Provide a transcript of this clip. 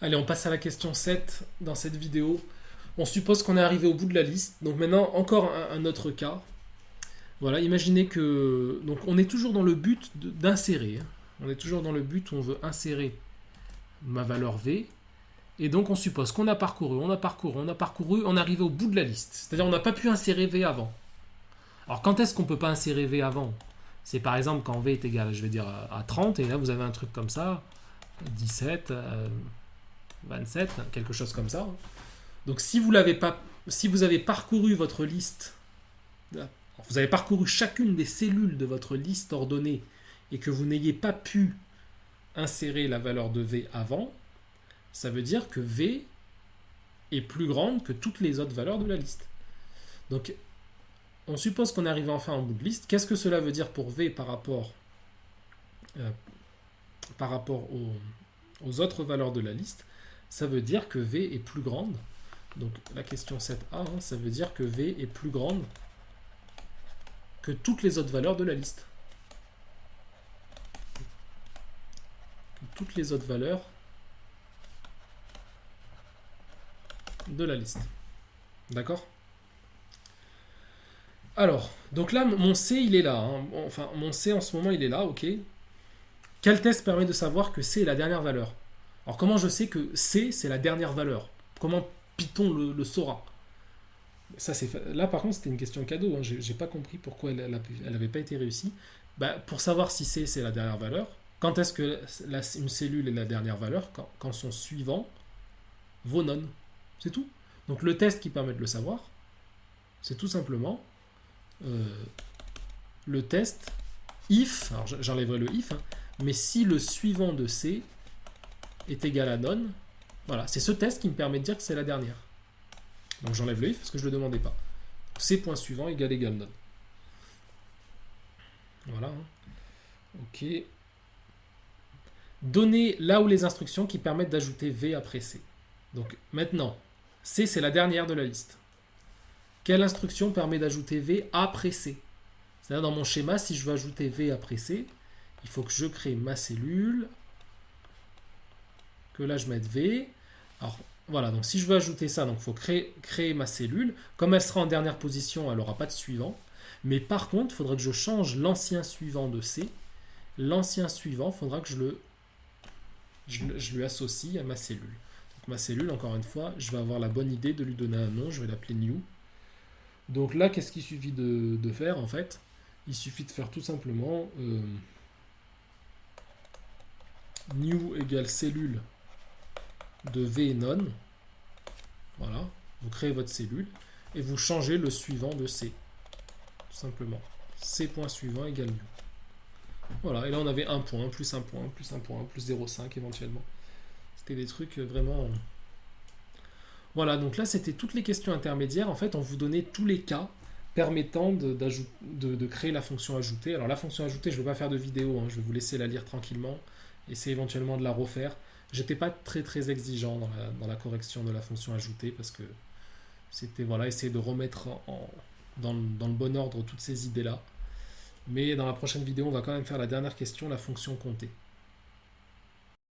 Allez, on passe à la question 7 dans cette vidéo. On suppose qu'on est arrivé au bout de la liste. Donc maintenant, encore un autre cas. Voilà, imaginez que... Donc on est toujours dans le but d'insérer. On est toujours dans le but où on veut insérer ma valeur V. Et donc on suppose qu'on a parcouru, on est arrivé au bout de la liste. C'est-à-dire on n'a pas pu insérer V avant. Alors quand est-ce qu'on ne peut pas insérer V avant? C'est par exemple quand V est égal, je vais dire, à 30, et là vous avez un truc comme ça, 17, 27, quelque chose comme ça. Donc si vous l'avez pas, si vous avez parcouru votre liste, vous avez parcouru chacune des cellules de votre liste ordonnée et que vous n'ayez pas pu insérer la valeur de V avant, ça veut dire que V est plus grande que toutes les autres valeurs de la liste. Donc on suppose qu'on est arrivé enfin en bout de liste. Qu'est-ce que cela veut dire pour V par rapport aux autres valeurs de la liste? Ça veut dire que V est plus grande. Donc la question 7a, ça veut dire que V est plus grande que toutes les autres valeurs de la liste. Que toutes les autres valeurs de la liste. D'accord? Alors, donc là, mon C, il est là. Enfin, mon C, en ce moment, il est là, ok. Quel test permet de savoir que C est la dernière valeur? Alors, comment je sais que C, c'est la dernière valeur? Comment Python le saura? Ça, là, par contre, c'était une question cadeau. J'ai pas compris pourquoi elle n'avait pas été réussie. Pour savoir si C, c'est la dernière valeur, quand est-ce que une cellule est la dernière valeur? Quand son suivant vaut none. C'est tout. Donc, le test qui permet de le savoir, c'est tout simplement le test if, alors j'enlèverai le if, mais si le suivant de C est égal à none, voilà, c'est ce test qui me permet de dire que c'est la dernière. Donc j'enlève le if parce que je ne le demandais pas. C.suivant égale none. Voilà. Ok. Donnez là où les instructions qui permettent d'ajouter V après C. Donc maintenant, C c'est la dernière de la liste. Quelle instruction permet d'ajouter V après C? C'est-à-dire dans mon schéma, si je veux ajouter V après C, il faut que je crée ma cellule, que là je mette V. Alors voilà, donc si je veux ajouter ça, il faut créer ma cellule. Comme elle sera en dernière position, elle n'aura pas de suivant. Mais par contre, il faudrait que je change l'ancien suivant de C. L'ancien suivant, il faudra que je lui associe à ma cellule. Donc ma cellule, encore une fois, je vais avoir la bonne idée de lui donner un nom, je vais l'appeler new. Donc là, qu'est-ce qu'il suffit de faire en fait? Il suffit de faire tout simplement new égale cellule de V et none. Voilà, vous créez votre cellule et vous changez le suivant de C. Tout simplement. C.suivant égale new. Voilà, et là on avait un point, plus un point, plus un point, plus 0,5 éventuellement. C'était des trucs vraiment... Voilà, donc là c'était toutes les questions intermédiaires. En fait, on vous donnait tous les cas permettant de créer la fonction ajoutée. Alors la fonction ajoutée, je ne vais pas faire de vidéo, je vais vous laisser la lire tranquillement, essayer éventuellement de la refaire. J'étais pas très exigeant dans la correction de la fonction ajoutée parce que c'était essayer de remettre dans le bon ordre toutes ces idées-là. Mais dans la prochaine vidéo, on va quand même faire la dernière question, la fonction comptée.